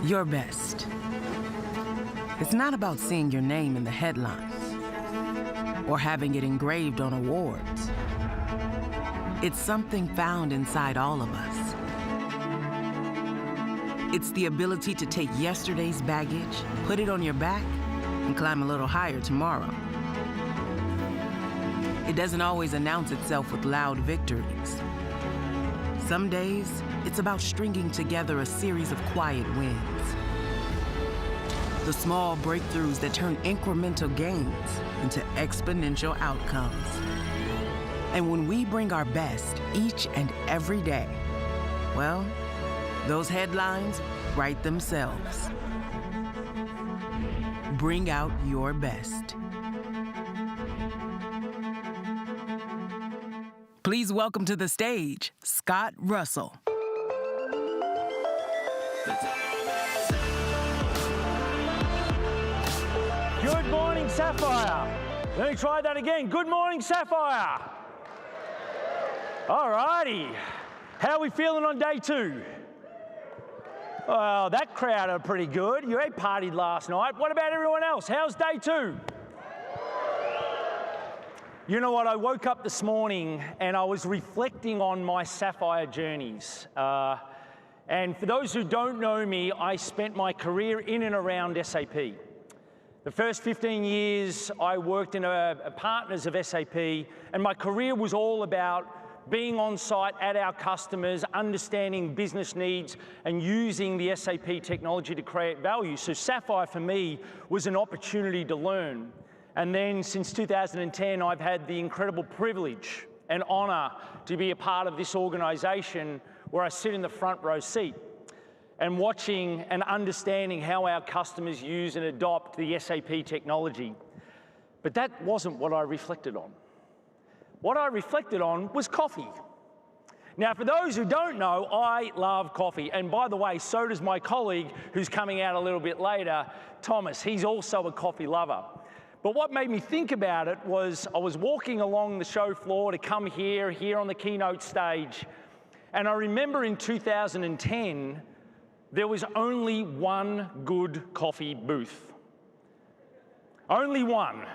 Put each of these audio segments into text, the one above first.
Your best. It's not about seeing your name in the headlines or having it engraved on awards. It's something found inside all of us. It's the ability to take yesterday's baggage, put it on your back, and climb a little higher tomorrow. It doesn't always announce itself with loud victories. Some days, it's about stringing together a series of quiet wins. The small breakthroughs that turn incremental gains into exponential outcomes. And when we bring our best each and every day, well, those headlines write themselves. Bring out your best. Please welcome to the stage, Scott Russell. Good morning, Sapphire. Let me try that again. Good morning, Sapphire. All righty. How are we feeling on day two? Well, that crowd are pretty good. You ain't partied last night. What about everyone else? How's day two? You know what, I woke up this morning and I was reflecting on my Sapphire journeys. And for those who don't know me, I spent my career in and around SAP. The first 15 years I worked in partners of SAP, and my career was all about being on site at our customers, understanding business needs, and using the SAP technology to create value. So Sapphire for me was an opportunity to learn. And then since 2010, I've had the incredible privilege and honor to be a part of this organization where I sit in the front row seat and watching and understanding how our customers use and adopt the SAP technology. But that wasn't what I reflected on. What I reflected on was coffee. Now, for those who don't know, I love coffee. And by the way, so does my colleague who's coming out a little bit later, Thomas. He's also a coffee lover. But what made me think about it was I was walking along the show floor to come here on the keynote stage. And I remember in 2010, there was only one good coffee booth. Only one.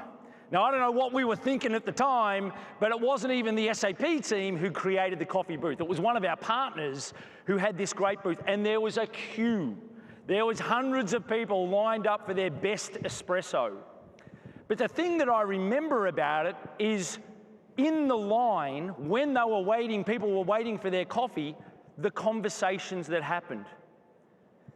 Now, I don't know what we were thinking at the time, but it wasn't even the SAP team who created the coffee booth. It was one of our partners who had this great booth, and there was a queue. There was hundreds of people lined up for their best espresso. But the thing that I remember about it is in the line, when they were waiting, people were waiting for their coffee, the conversations that happened.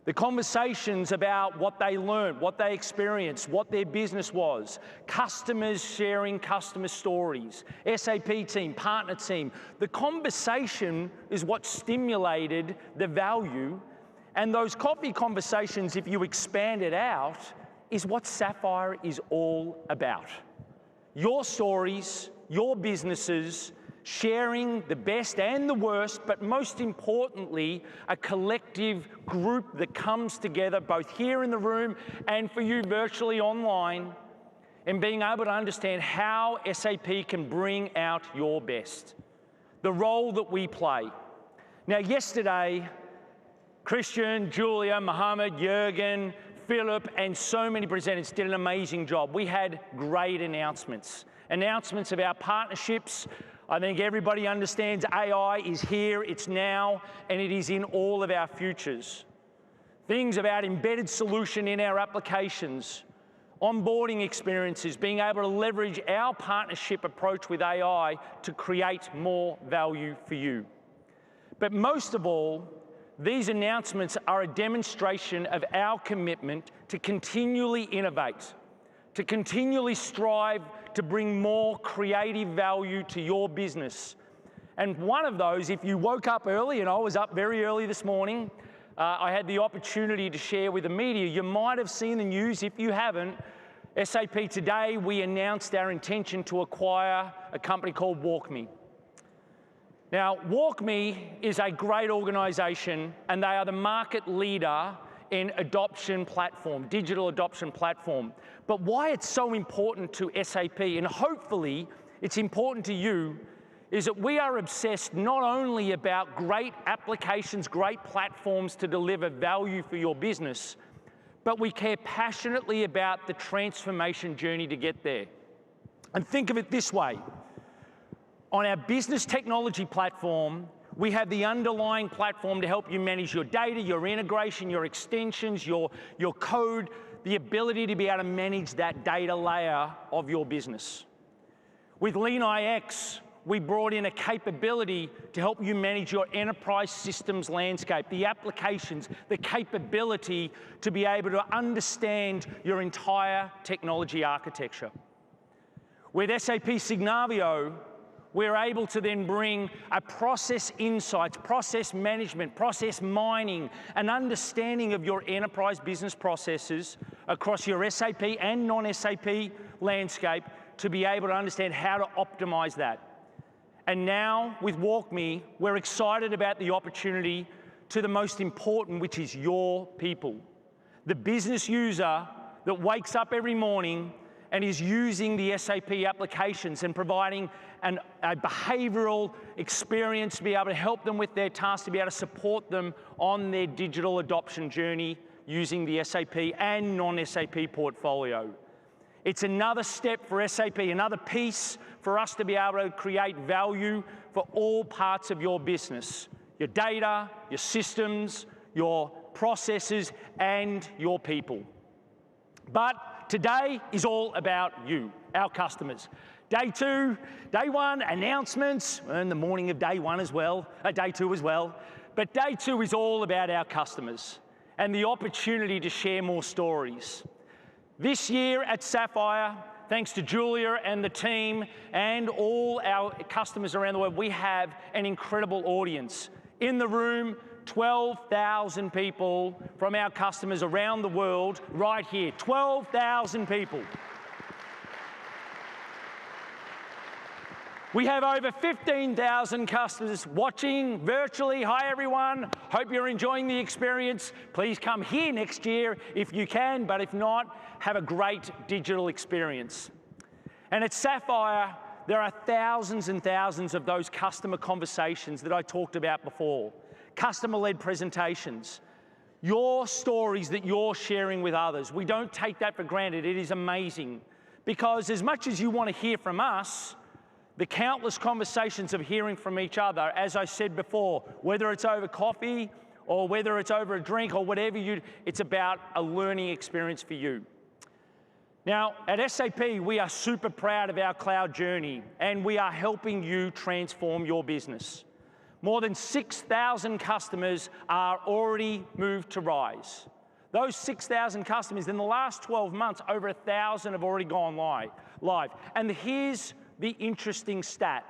The conversations about what they learned, what they experienced, what their business was, customers sharing customer stories, SAP team, partner team. The conversation is what stimulated the value, and those coffee conversations, if you expand it out, is what Sapphire is all about. Your stories, your businesses, sharing the best and the worst, but most importantly, a collective group that comes together both here in the room and for you virtually online, and being able to understand how SAP can bring out your best, the role that we play. Now, yesterday, Christian, Julia, Mohammed, Jürgen, Philip, and so many presenters did an amazing job. We had great announcements of our partnerships. I think everybody understands AI is here, it's now, and it is in all of our futures. Things about embedded solution in our applications, onboarding experiences, being able to leverage our partnership approach with AI to create more value for you. But most of all, these announcements are a demonstration of our commitment to continually innovate, to continually strive to bring more creative value to your business. And one of those, if you woke up early, and I was up very early this morning, I had the opportunity to share with the media. You might have seen the news. If you haven't, SAP today, we announced our intention to acquire a company called WalkMe. Now, WalkMe is a great organization, and they are the market leader in adoption platform, digital adoption platform. But why it's so important to SAP, and hopefully it's important to you, is that we are obsessed not only about great applications, great platforms to deliver value for your business, but we care passionately about the transformation journey to get there. And think of it this way. On our business technology platform, we have the underlying platform to help you manage your data, your integration, your extensions, your code, the ability to be able to manage that data layer of your business. With LeanIX, we brought in a capability to help you manage your enterprise systems landscape, the applications, the capability to be able to understand your entire technology architecture. With SAP Signavio, we're able to then bring a process insights, process management, process mining, an understanding of your enterprise business processes across your SAP and non-SAP landscape to be able to understand how to optimize that. And now, with WalkMe, we're excited about the opportunity to the most important, which is your people. The business user that wakes up every morning and is using the SAP applications and providing a behavioral experience to be able to help them with their tasks, to be able to support them on their digital adoption journey using the SAP and non-SAP portfolio. It's another step for SAP, another piece for us to be able to create value for all parts of your business, your data, your systems, your processes, and your people. But today is all about you, our customers. Day one, announcements, and the morning of day two as well. But day two is all about our customers and the opportunity to share more stories. This year at Sapphire, thanks to Julia and the team and all our customers around the world, we have an incredible audience. In the room, 12,000 people from our customers around the world right here. 12,000 people. We have over 15,000 customers watching virtually. Hi, everyone. Hope you're enjoying the experience. Please come here next year if you can, but if not, have a great digital experience. And at Sapphire, there are thousands and thousands of those customer conversations that I talked about before, customer-led presentations, your stories that you're sharing with others. We don't take that for granted. It is amazing because as much as you want to hear from us, the countless conversations of hearing from each other, as I said before, whether it's over coffee or whether it's over a drink or whatever it's about a learning experience for you. Now, at SAP, we are super proud of our cloud journey, and we are helping you transform your business. More than 6,000 customers are already moved to RISE. Those 6,000 customers, in the last 12 months, over 1,000 have already gone live. And here's the interesting stat.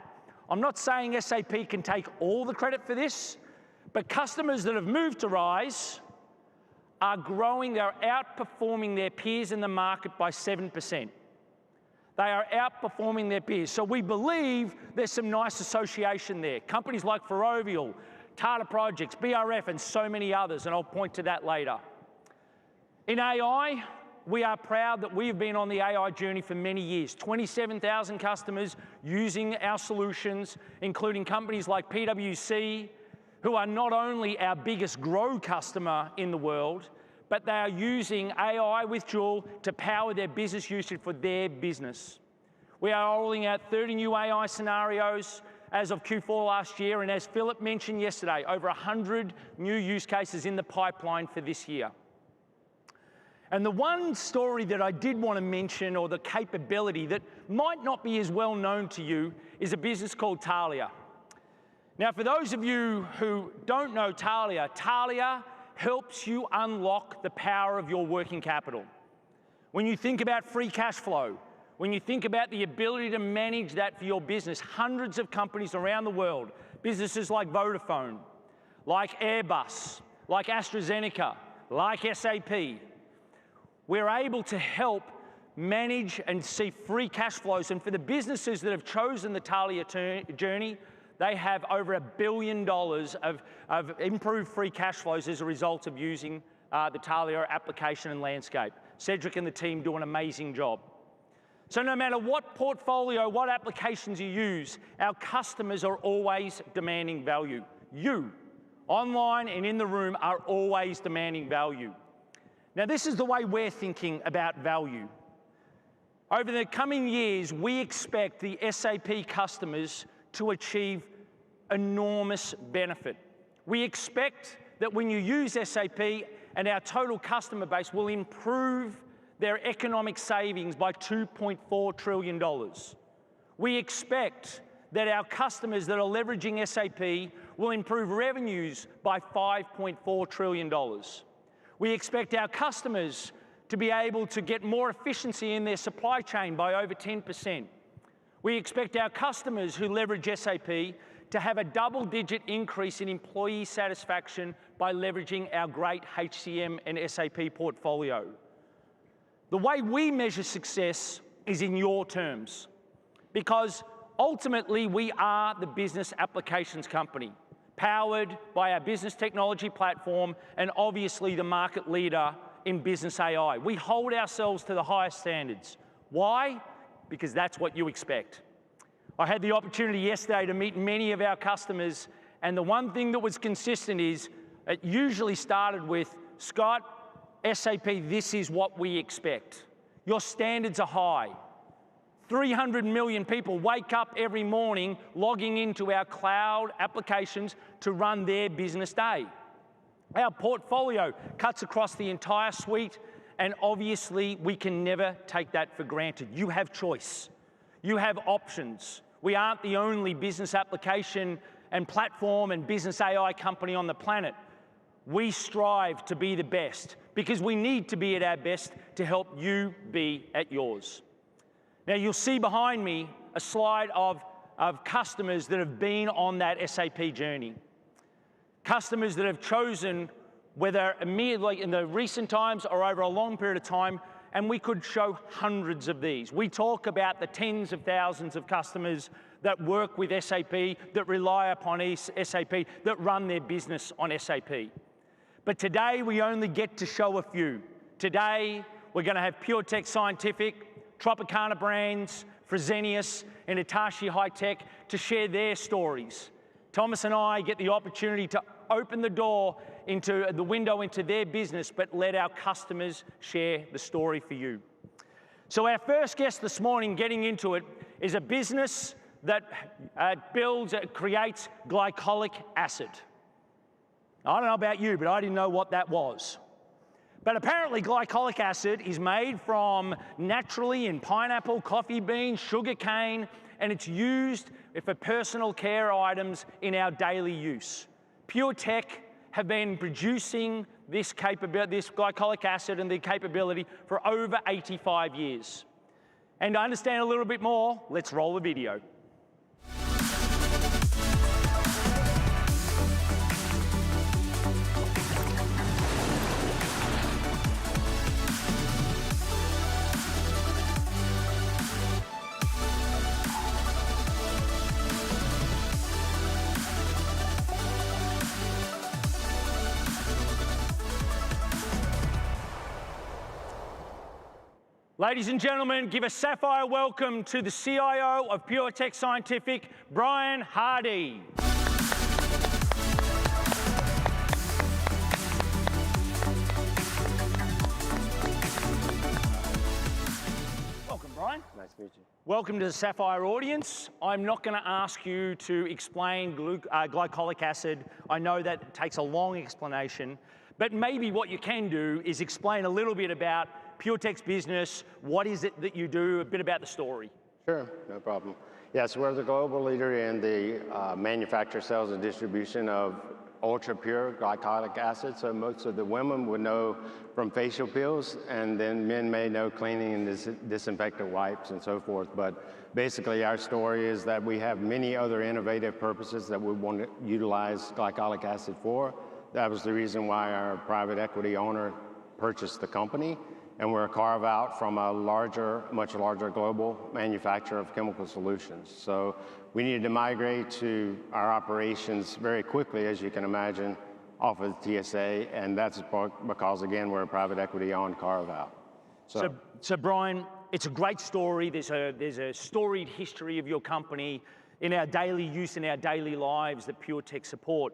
I'm not saying SAP can take all the credit for this, but customers that have moved to RISE are growing, they're outperforming their peers in the market by 7%. They are outperforming their peers. So we believe there's some nice association there. Companies like Ferrovial, Tata Projects, BRF, and so many others, and I'll point to that later. In AI, we are proud that we've been on the AI journey for many years. 27,000 customers using our solutions, including companies like PwC, who are not only our biggest Grow customer in the world, but they are using AI with Joule to power their business usage for their business. We are rolling out 30 new AI scenarios as of Q4 last year, and as Philip mentioned yesterday, over 100 new use cases in the pipeline for this year. And the one story that I did want to mention, or the capability that might not be as well known to you, is a business called Thalia. Now, for those of you who don't know Thalia, Thalia helps you unlock the power of your working capital. When you think about free cash flow, when you think about the ability to manage that for your business, hundreds of companies around the world, businesses like Vodafone, like Airbus, like AstraZeneca, like SAP, we're able to help manage and see free cash flows. And for the businesses that have chosen the Thalia journey, they have over $1 billion of improved free cash flows as a result of using the Thalia application and landscape. Cedric and the team do an amazing job. So no matter what portfolio, what applications you use, our customers are always demanding value. You, online and in the room, are always demanding value. Now, this is the way we're thinking about value. Over the coming years, we expect the SAP customers to achieve enormous benefit. We expect that when you use SAP and our total customer base will improve their economic savings by $2.4 trillion. We expect that our customers that are leveraging SAP will improve revenues by $5.4 trillion. We expect our customers to be able to get more efficiency in their supply chain by over 10%. We expect our customers who leverage SAP to have a double-digit increase in employee satisfaction by leveraging our great HCM and SAP portfolio. The way we measure success is in your terms, because ultimately we are the business applications company, powered by our business technology platform and obviously the market leader in business AI. We hold ourselves to the highest standards. Why? Because that's what you expect. I had the opportunity yesterday to meet many of our customers, and the one thing that was consistent is it usually started with, Scott, SAP, this is what we expect. Your standards are high. 300 million people wake up every morning logging into our cloud applications to run their business day. Our portfolio cuts across the entire suite, and obviously we can never take that for granted. You have choice. You have options. We aren't the only business application and platform and business AI company on the planet. We strive to be the best because we need to be at our best to help you be at yours. Now, you'll see behind me a slide of customers that have been on that SAP journey. Customers that have chosen, whether immediately in the recent times or over a long period of time, and we could show hundreds of these. We talk about the tens of thousands of customers that work with SAP, that rely upon SAP, that run their business on SAP. But today, we only get to show a few. Today, we're going to have PureTech Scientific, Tropicana Brands, Fresenius, and Hitachi High-Tech to share their stories. Thomas and I get the opportunity to open the door into the window into their business, but let our customers share the story for you. So our first guest this morning, getting into it, is a business that creates glycolic acid. I don't know about you, but I didn't know what that was. But apparently glycolic acid is made from naturally in pineapple, coffee beans, sugar cane, and it's used for personal care items in our daily use. PureTech have been producing this glycolic acid and the capability for over 85 years. And to understand a little bit more, let's roll the video. Ladies and gentlemen, give a sapphire welcome to the CIO of PureTech Scientific, Brian Hardy. Welcome, Brian. Nice to meet you. Welcome to the Sapphire audience. I'm not going to ask you to explain glycolic acid. I know that takes a long explanation, but maybe what you can do is explain a little bit about PureTech's business, what is it that you do, a bit about the story. Sure, no problem. Yes, we're the global leader in the manufacture, sales, and distribution of ultra-pure glycolic acid. So most of the women would know from facial peels, and then men may know cleaning and disinfectant wipes and so forth. But basically our story is that we have many other innovative purposes that we want to utilize glycolic acid for. That was the reason why our private equity owner purchased the company. And we're a carve out from a much larger global manufacturer of chemical solutions. So we needed to migrate to our operations very quickly, as you can imagine, off of the TSA, and that's because, again, we're a private equity owned carve out. So Brian, it's a great story. There's a storied history of your company in our daily use, in our daily lives that PureTech support.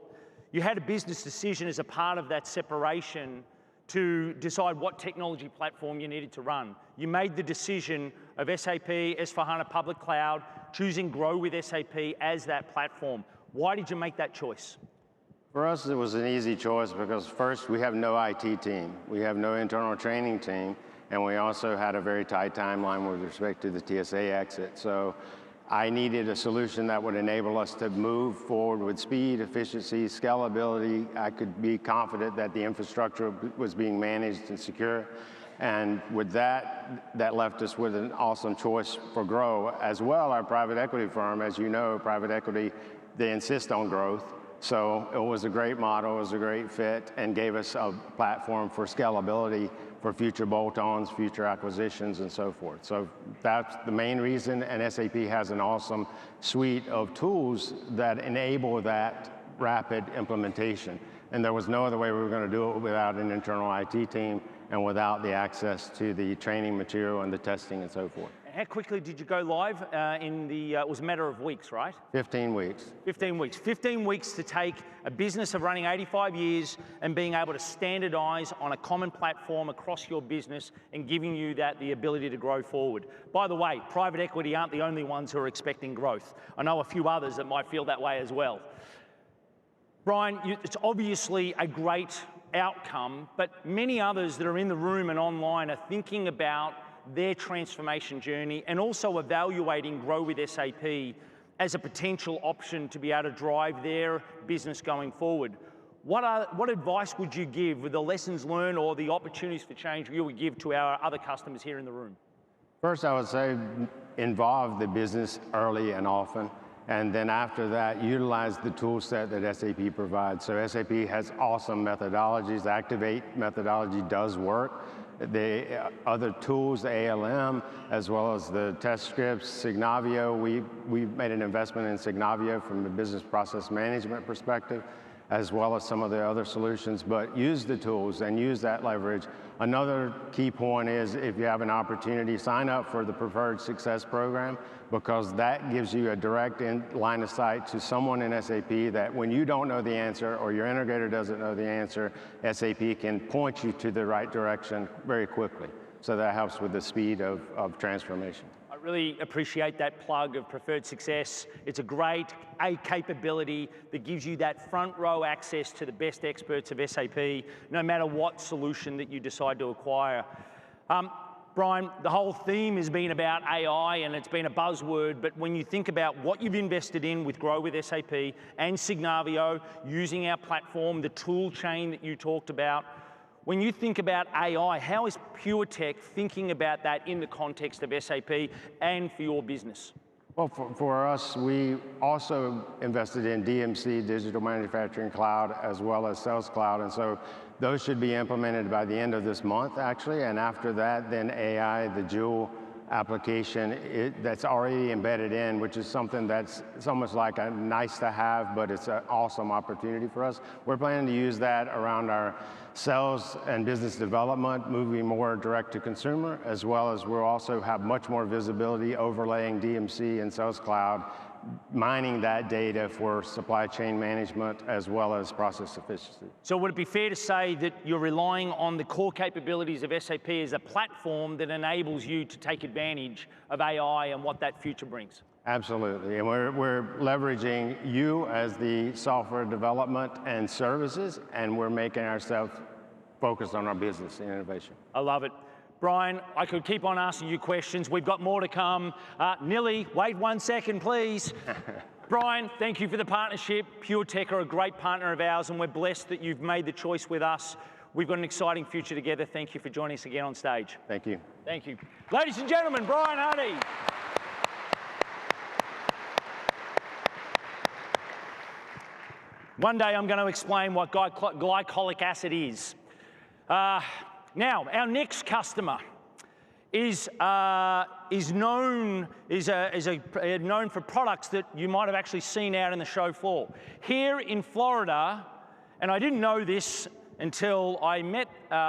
You had a business decision as a part of that separation to decide what technology platform you needed to run. You made the decision of SAP, S/4HANA Public Cloud, choosing Grow with SAP as that platform. Why did you make that choice? For us, it was an easy choice because first, we have no IT team. We have no internal training team, and we also had a very tight timeline with respect to the TSA exit. So I needed a solution that would enable us to move forward with speed, efficiency, scalability. I could be confident that the infrastructure was being managed and secure. And with that, that left us with an awesome choice for Grow. As well, our private equity firm, as you know, private equity, they insist on growth. So it was a great model, it was a great fit, and gave us a platform for scalability for future bolt-ons, future acquisitions, and so forth. So that's the main reason, and SAP has an awesome suite of tools that enable that rapid implementation. And there was no other way we were going to do it without an internal IT team and without the access to the training material and the testing and so forth. How quickly did you go live it was a matter of weeks, right? 15 weeks. 15 weeks. 15 weeks to take a business of running 85 years and being able to standardize on a common platform across your business and giving you the ability to grow forward. By the way, private equity aren't the only ones who are expecting growth. I know a few others that might feel that way as well. Brian, it's obviously a great outcome, but many others that are in the room and online are thinking about their transformation journey and also evaluating Grow with SAP as a potential option to be able to drive their business going forward. What advice would you give with the lessons learned or the opportunities for change you would give to our other customers here in the room? First, I would say involve the business early and often. And then after that, utilize the tool set that SAP provides. So SAP has awesome methodologies. Activate methodology does work. The other tools, the ALM, as well as the test scripts, Signavio, we made an investment in Signavio from a business process management perspective, as well as some of the other solutions, but use the tools and use that leverage. Another key point is if you have an opportunity, sign up for the Preferred Success Program, because that gives you a direct line of sight to someone in SAP that when you don't know the answer or your integrator doesn't know the answer, SAP can point you to the right direction very quickly. So that helps with the speed of transformation. I really appreciate that plug of Preferred Success. It's a great capability that gives you that front row access to the best experts of SAP, no matter what solution that you decide to acquire. Brian, the whole theme has been about AI and it's been a buzzword, but when you think about what you've invested in with Grow with SAP and Signavio, using our platform, the tool chain that you talked about, when you think about AI, how is PureTech thinking about that in the context of SAP and for your business? Well, for us, we also invested in DMC, Digital Manufacturing Cloud, as well as Sales Cloud, and so those should be implemented by the end of this month, actually, and after that, then AI, the Joule application that's already embedded in, which is something that's almost like a nice to have, but it's an awesome opportunity for us. We're planning to use that around our sales and business development, moving more direct to consumer, as well as we'll also have much more visibility overlaying DMC and Sales Cloud, mining that data for supply chain management as well as process efficiency. So would it be fair to say that you're relying on the core capabilities of SAP as a platform that enables you to take advantage of AI and what that future brings? Absolutely, and we're leveraging you as the software development and services, and we're making ourselves focused on our business and innovation. I love it. Brian, I could keep on asking you questions. We've got more to come. Nili, wait 1 second, please. Brian, thank you for the partnership. PureTech are a great partner of ours, and we're blessed that you've made the choice with us. We've got an exciting future together. Thank you for joining us again on stage. Thank you. Thank you. Ladies and gentlemen, Brian Hardy. One day I'm going to explain what glycolic acid is. Now, our next customer is known for products that you might have actually seen out in the show floor. Here in Florida, and I didn't know this until I met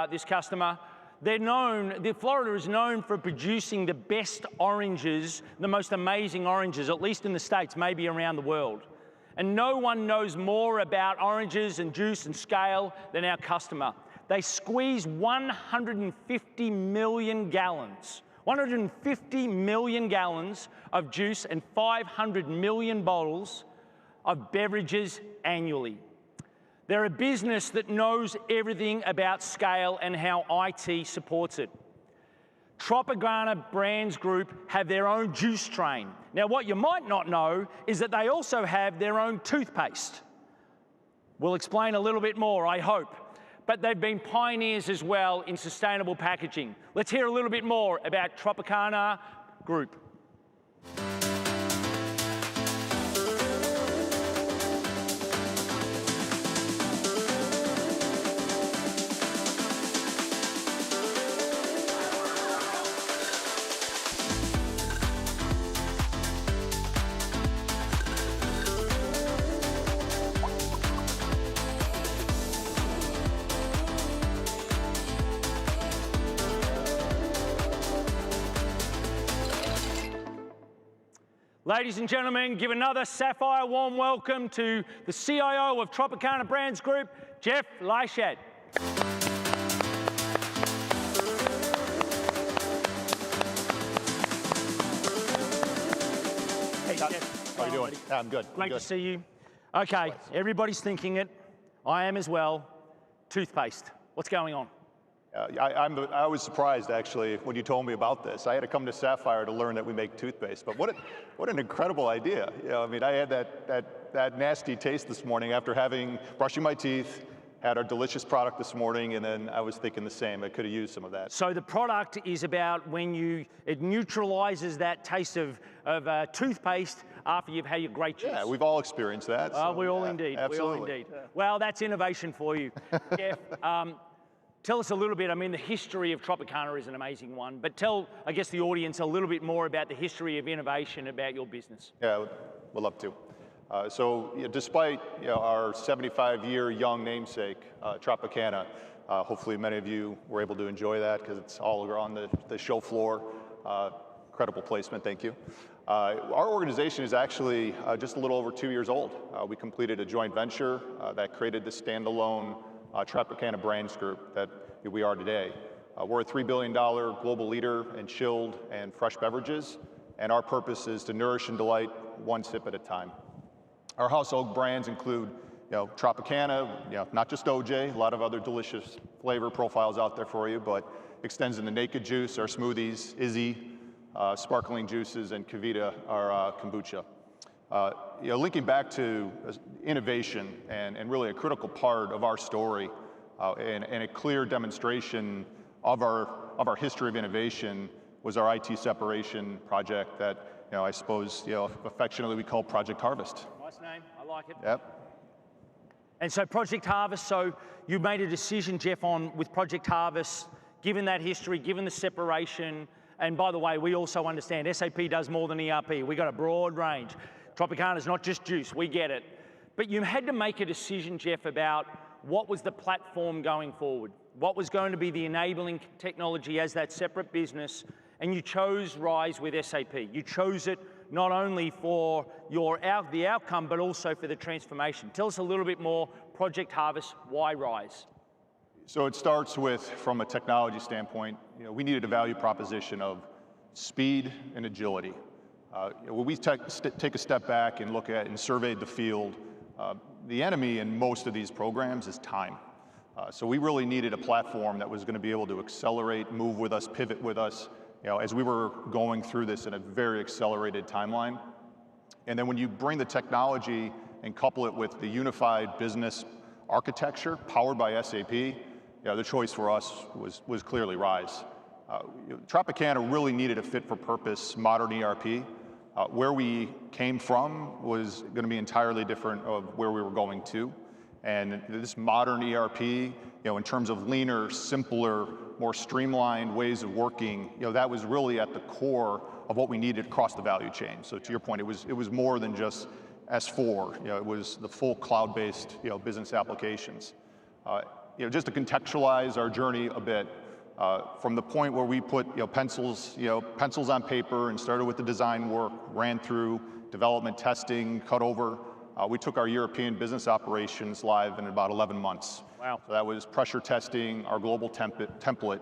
this customer, Florida is known for producing the best oranges, the most amazing oranges, at least in the States, maybe around the world. And no one knows more about oranges and juice and scale than our customer. They squeeze 150 million gallons, 150 million gallons of juice and 500 million bottles of beverages annually. They're a business that knows everything about scale and how IT supports it. Tropicana Brands Group have their own juice train. Now, what you might not know is that they also have their own toothpaste. We'll explain a little bit more, I hope. But they've been pioneers as well in sustainable packaging. Let's hear a little bit more about Tropicana Group. Ladies and gentlemen, give another sapphire warm welcome to the CIO of Tropicana Brands Group, Jeff Leichhardt. Hey, Jeff. How are you doing? Yeah, I'm good. Great to see you. Okay, everybody's thinking it. I am as well. Toothpaste. What's going on? I was surprised, actually, when you told me about this. I had to come to Sapphire to learn that we make toothpaste, but what an incredible idea. You know, I mean, I had that nasty taste this morning after brushing my teeth, had our delicious product this morning, and then I was thinking the same. I could have used some of that. So the product is about it neutralizes that taste of toothpaste after you've had your great juice. Yeah, we've all experienced that. So, we all indeed. Absolutely. We all indeed. Well, that's innovation for you. Jeff, tell us a little bit. I mean, the history of Tropicana is an amazing one, but tell, I guess, the audience a little bit more about the history of innovation about your business. Yeah, we'd love to. Despite our 75-year young namesake, Tropicana, hopefully many of you were able to enjoy that because it's all on the show floor. Incredible placement, thank you. Our organization is actually just a little over 2 years old. We completed a joint venture that created the standalone Tropicana Brands Group that we are today. We're a $3 billion global leader in chilled and fresh beverages, and our purpose is to nourish and delight one sip at a time. Our household brands include Tropicana, not just OJ, a lot of other delicious flavor profiles out there for you, but extends into Naked Juice, our smoothies, Izzy, sparkling juices, and Kavita, our kombucha. Linking back to innovation and really a critical part of our story and a clear demonstration of our history of innovation was our IT separation project that I suppose affectionately we call Project Harvest. Nice name, I like it. Yep. And so Project Harvest, so you made a decision, Jeff, with Project Harvest, given that history, given the separation, and by the way, we also understand SAP does more than ERP. We got a broad range. Tropicana is not just juice, we get it. But you had to make a decision, Jeff, about what was the platform going forward, what was going to be the enabling technology as that separate business, and you chose RISE with SAP. You chose it not only for the outcome, but also for the transformation. Tell us a little bit more, Project Harvest, why RISE? So it starts with, from a technology standpoint, we needed a value proposition of speed and agility. When we take a step back and look at and surveyed the field, the enemy in most of these programs is time. So we really needed a platform that was going to be able to accelerate, move with us, pivot with us, as we were going through this in a very accelerated timeline. And then when you bring the technology and couple it with the unified business architecture powered by SAP, the choice for us was clearly RISE. Tropicana really needed a fit-for-purpose modern ERP. Where we came from was going to be entirely different of where we were going to. And this modern ERP, in terms of leaner, simpler, more streamlined ways of working, that was really at the core of what we needed across the value chain. So to your point, it was more than just S4. It was the full cloud-based business applications. Just to contextualize our journey a bit, From the point where we put pencils on paper and started with the design work, ran through development, testing, cut over, we took our European business operations live in about 11 months. Wow. So that was pressure testing, our global template,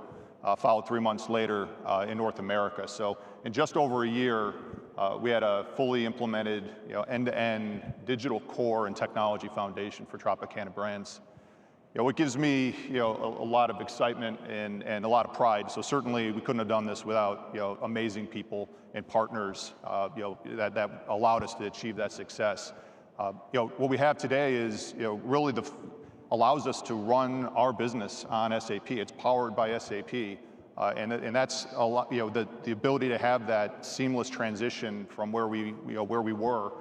followed 3 months later in North America. So in just over a year, we had a fully implemented end-to-end digital core and technology foundation for Tropicana Brands. What gives me a lot of excitement and a lot of pride. So certainly we couldn't have done this without amazing people and partners that allowed us to achieve that success. What we have today is really allows us to run our business on SAP. It's powered by SAP, and that's a lot. The ability to have that seamless transition from where we were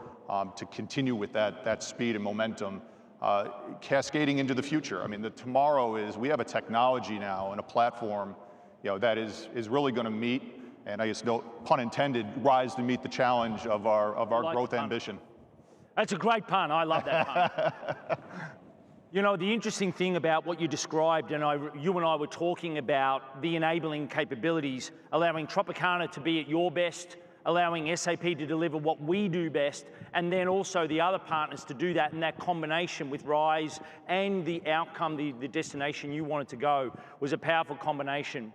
to continue with that speed and momentum, cascading into the future. I mean, the tomorrow is we have a technology now and a platform that is really going to meet, and I guess no pun intended, rise to meet the challenge of our growth ambition. That's a great pun. I love that pun. The interesting thing about what you described, and you and I were talking about the enabling capabilities, allowing Tropicana to be at your best, allowing SAP to deliver what we do best, and then also the other partners to do that, and that combination with RISE and the outcome, the destination you wanted to go, was a powerful combination.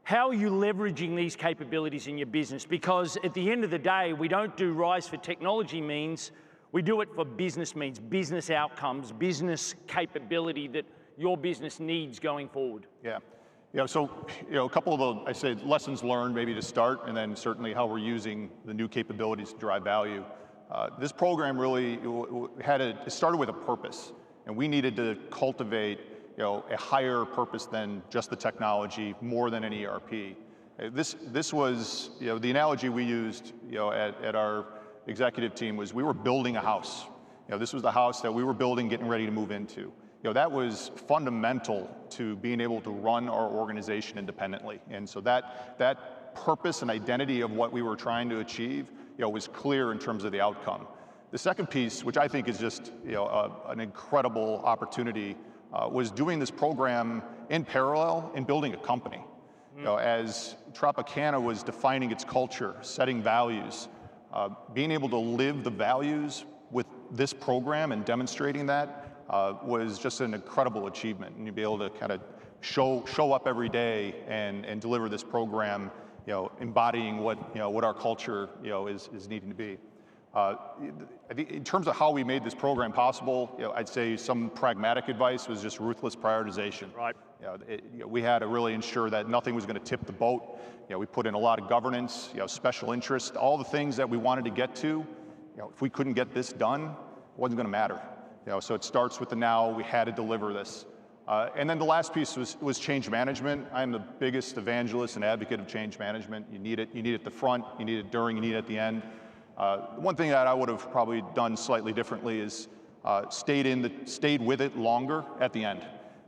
How are you leveraging these capabilities in your business? Because at the end of the day, we don't do RISE for technology means, we do it for business means, business outcomes, business capability that your business needs going forward. Yeah. So a couple of I say lessons learned maybe to start, and then certainly how we're using the new capabilities to drive value. This program really it started with a purpose, and we needed to cultivate a higher purpose than just the technology, more than an ERP. This was the analogy we used at our executive team was we were building a house. This was the house that we were building, getting ready to move into. That was fundamental to being able to run our organization independently. And so that purpose and identity of what we were trying to achieve, was clear in terms of the outcome. The second piece, which I think is just an incredible opportunity, was doing this program in parallel and building a company. As Tropicana was defining its culture, setting values, being able to live the values with this program and demonstrating that was just an incredible achievement. And you'd be able to kind of show up every day and deliver this program, embodying what our culture is needing to be. In terms of how we made this program possible, I'd say some pragmatic advice was just ruthless prioritization. Right. We had to really ensure that nothing was going to tip the boat. We put in a lot of governance, special interest, all the things that we wanted to get to. If we couldn't get this done, it wasn't going to matter. So it starts with the now. We had to deliver this. And then the last piece was change management. I'm the biggest evangelist and advocate of change management. You need it at the front, you need it during, you need it at the end. One thing that I would have probably done slightly differently is stayed with it longer at the end.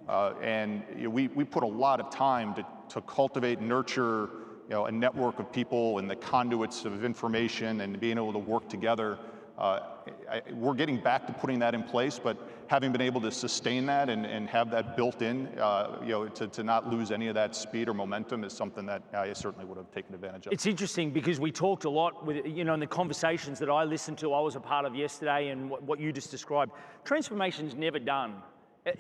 And we put a lot of time to cultivate and nurture a network of people and the conduits of information and being able to work together. We're getting back to putting that in place, but having been able to sustain that and have that built in, to not lose any of that speed or momentum is something that I certainly would have taken advantage of. It's interesting because we talked a lot with, in the conversations that I listened to, I was a part of yesterday, and what you just described. Transformation's never done.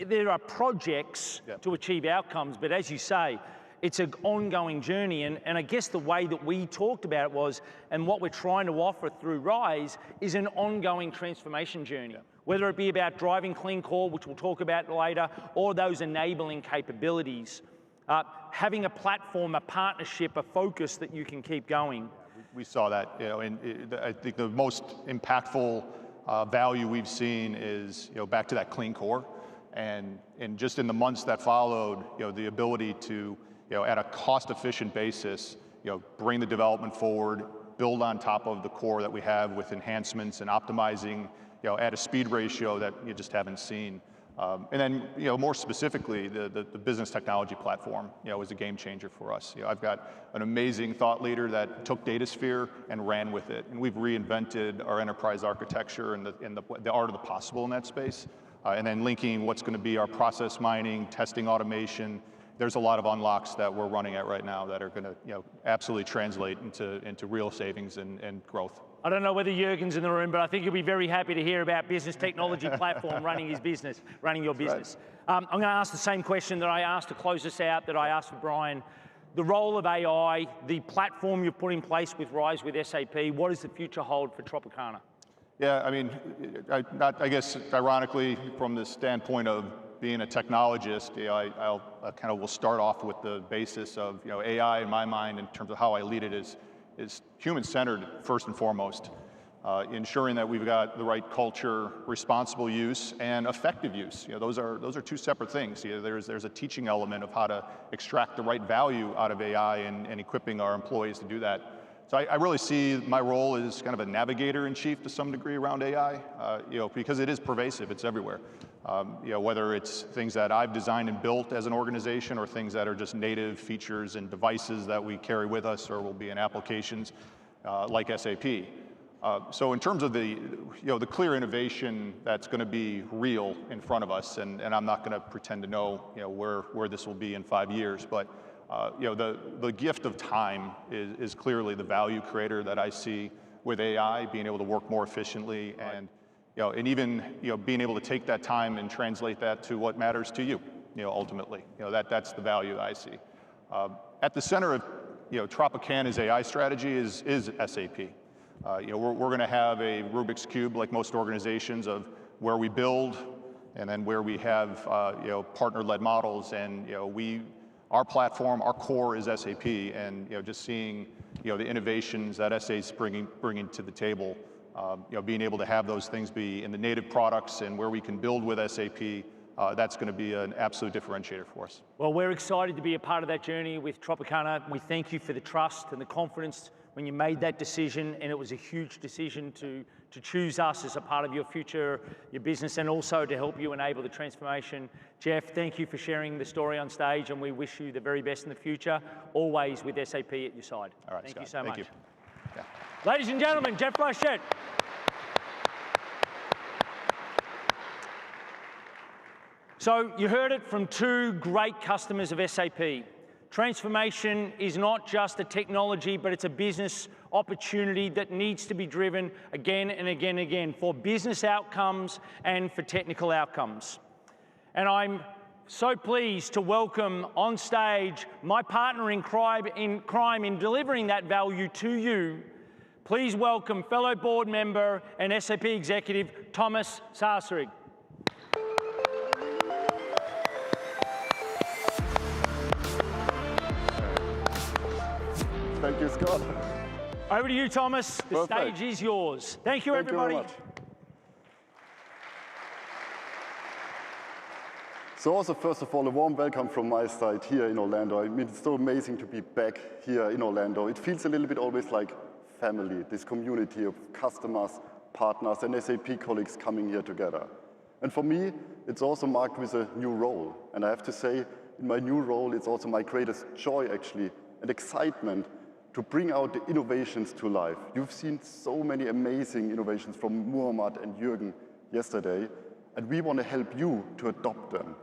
There are projects to achieve outcomes, but as you say, it's an ongoing journey, and I guess the way that we talked about it was, and what we're trying to offer through RISE is an ongoing transformation journey, whether it be about driving clean core, which we'll talk about later, or those enabling capabilities, having a platform, a partnership, a focus that you can keep going. We saw that, and I think the most impactful value we've seen is, back to that clean core, and just in the months that followed, the ability to, at a cost-efficient basis, bring the development forward, build on top of the core that we have with enhancements and optimizing, at a speed ratio that you just haven't seen. And then, more specifically, the business technology platform, was a game changer for us. I've got an amazing thought leader that took DataSphere and ran with it, and we've reinvented our enterprise architecture and the art of the possible in that space. And then linking what's going to be our process mining, testing automation, there's a lot of unlocks that we're running at right now that are going to absolutely translate into real savings and growth. I don't know whether Jürgen's in the room, but I think he'll be very happy to hear about business technology platform running his business, running your business. Right. I'm going to ask the same question that I asked to close us out, that I asked for Brian. The role of AI, the platform you've put in place with RISE with SAP, what does the future hold for Tropicana? Yeah, I mean, I guess ironically, from the standpoint of being a technologist, I kind of will start off with the basis of AI in my mind in terms of how I lead it is human-centered first and foremost, ensuring that we've got the right culture, responsible use, and effective use. Those are two separate things. There's a teaching element of how to extract the right value out of AI and equipping our employees to do that. So I really see my role as kind of a navigator-in-chief to some degree around AI, because it is pervasive, it's everywhere. Whether it's things that I've designed and built as an organization or things that are just native features and devices that we carry with us or will be in applications like SAP. So in terms of the clear innovation that's going to be real in front of us, and I'm not going to pretend to know where this will be in 5 years, but the gift of time is clearly the value creator that I see with AI, being able to work more efficiently, and even being able to take that time and translate that to what matters to you, ultimately. That's the value that I see. At the center of Tropicana's AI strategy is SAP. We're going to have a Rubik's Cube, like most organizations, of where we build and then where we have partner-led models, and our platform, our core is SAP, and just seeing the innovations that SAP is bringing to the table, being able to have those things be in the native products and where we can build with SAP, that's going to be an absolute differentiator for us. Well, we're excited to be a part of that journey with Tropicana. We thank you for the trust and the confidence when you made that decision, and it was a huge decision to choose us as a part of your future, your business, and also to help you enable the transformation. Jeff, thank you for sharing the story on stage, and we wish you the very best in the future, always with SAP at your side. All right, thank Scott. you so much. Thank you. Yeah. Ladies and gentlemen, Jeff Blanchette. So you heard it from two great customers of SAP. Transformation is not just a technology, but it's a business opportunity that needs to be driven again and again and again for business outcomes and for technical outcomes. And I'm so pleased to welcome on stage my partner in crime in delivering that value to you. Please welcome fellow board member and SAP executive, Thomas Sarsrud. Thank you, Scott. Over to you, Thomas. The stage is yours. Thank you, everybody. Thank you very much. So also, first of all, a warm welcome from my side here in Orlando. I mean, it's so amazing to be back here in Orlando. It feels a little bit always like family, this community of customers, partners, and SAP colleagues coming here together. And for me, it's also marked with a new role. And I have to say, in my new role, it's also my greatest joy, actually, and excitement to bring out the innovations to life. You've seen so many amazing innovations from Muhammad and Jürgen yesterday, and we want to help you to adopt them,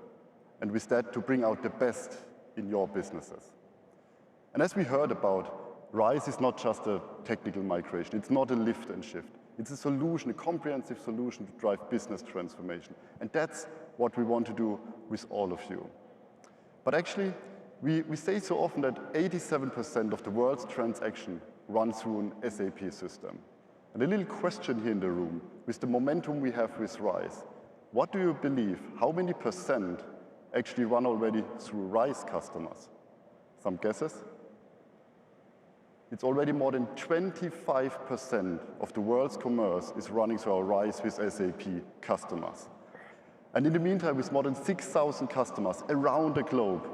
and with that, to bring out the best in your businesses. And as we heard about, RISE is not just a technical migration. It's not a lift and shift. It's a solution, a comprehensive solution to drive business transformation. And that's what we want to do with all of you. But actually, we say so often that 87% of the world's transactions run through an SAP system. And a little question here in the room, with the momentum we have with RISE, what do you believe, how many percent actually run already through RISE customers? Some guesses? It's already more than 25% of the world's commerce is running through our RISE with SAP customers. And in the meantime, with more than 6,000 customers around the globe,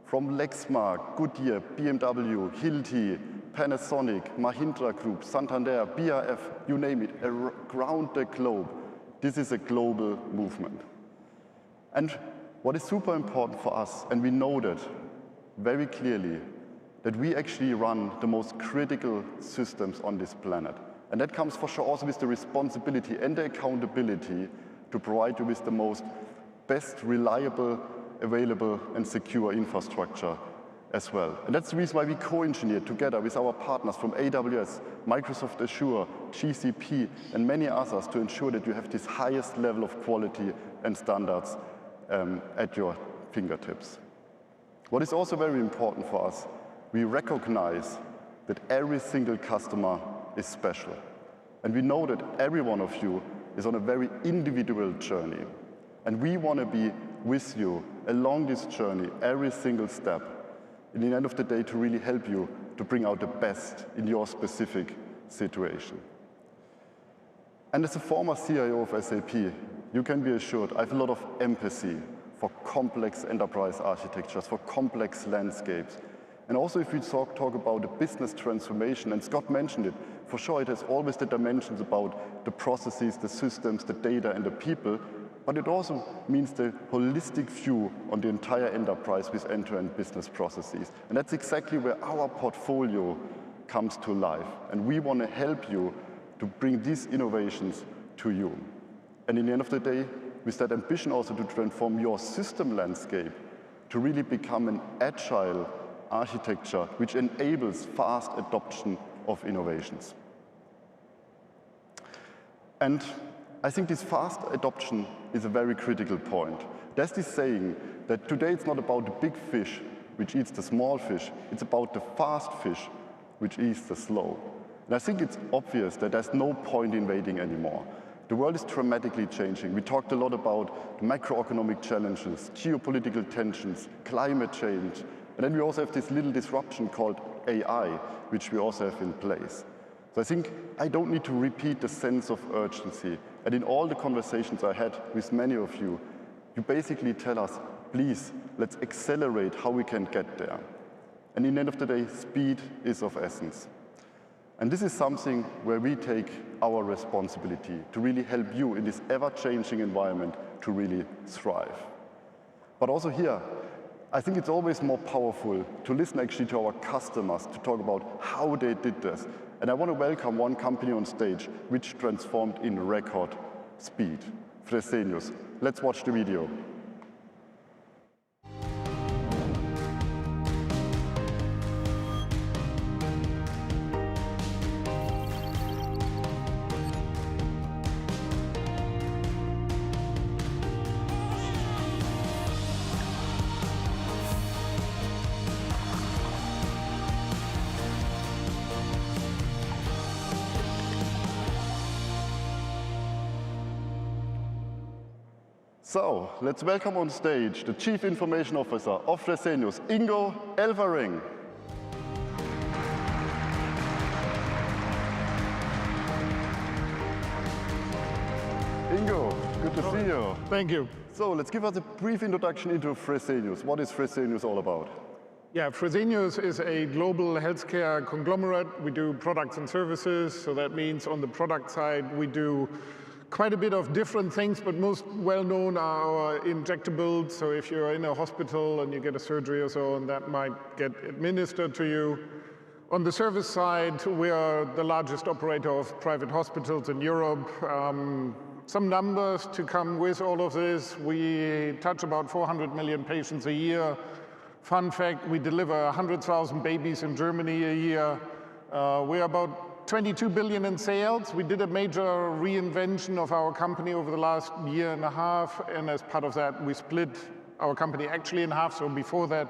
from Lexmark, Goodyear, BMW, Hilti, Panasonic, Mahindra Group, Santander, BRF, you name it, around the globe. This is a global movement. And what is super important for us, and we know that very clearly, that we actually run the most critical systems on this planet. And that comes for sure also with the responsibility and the accountability to provide you with the most best reliable available and secure infrastructure as well. And that's the reason why we co-engineered together with our partners from AWS, Microsoft Azure, GCP, and many others to ensure that you have this highest level of quality and standards at your fingertips. What is also very important for us, we recognize that every single customer is special. And we know that every one of you is on a very individual journey. And we want to be with you along this journey, every single step, in the end of the day, to really help you to bring out the best in your specific situation. And as a former CIO of SAP, you can be assured I have a lot of empathy for complex enterprise architectures, for complex landscapes. And also if we talk about the business transformation, and Scott mentioned it, for sure it has always the dimensions about the processes, the systems, the data, and the people, but it also means the holistic view on the entire enterprise with end-to-end business processes. And that's exactly where our portfolio comes to life. And we want to help you to bring these innovations to you. And in the end of the day, with that ambition also to transform your system landscape to really become an agile architecture which enables fast adoption of innovations. And I think this fast adoption is a very critical point. There's this saying that today it's not about the big fish which eats the small fish, it's about the fast fish which eats the slow. And I think it's obvious that there's no point in waiting anymore. The world is dramatically changing. We talked a lot about macroeconomic challenges, geopolitical tensions, climate change, and then we also have this little disruption called AI, which we also have in place. So I think I don't need to repeat the sense of urgency. And in all the conversations I had with many of you, you basically tell us, please, let's accelerate how we can get there. And in the end of the day, speed is of essence. And this is something where we take our responsibility to really help you in this ever-changing environment to really thrive. But also here, I think it's always more powerful to listen actually to our customers to talk about how they did this. And I want to welcome one company on stage which transformed in record speed, Fresenius. Let's watch the video. So, let's welcome on stage the Chief Information Officer of Fresenius, Ingo Elvering. Ingo, good to see you. Thank you. So, let's give us a brief introduction into Fresenius. What is Fresenius all about? Yeah, Fresenius is a global healthcare conglomerate. We do products and services, so that means on the product side we do quite a bit of different things, but most well-known are our injectables. So if you're in a hospital and you get a surgery or so, and that might get administered to you. On the service side, we are the largest operator of private hospitals in Europe. Some numbers to come with all of this. We touch about 400 million patients a year. Fun fact, we deliver 100,000 babies in Germany a year. We're about 22 billion in sales. We did a major reinvention of our company over the last year and a half, and as part of that, we split our company actually in half. So before that,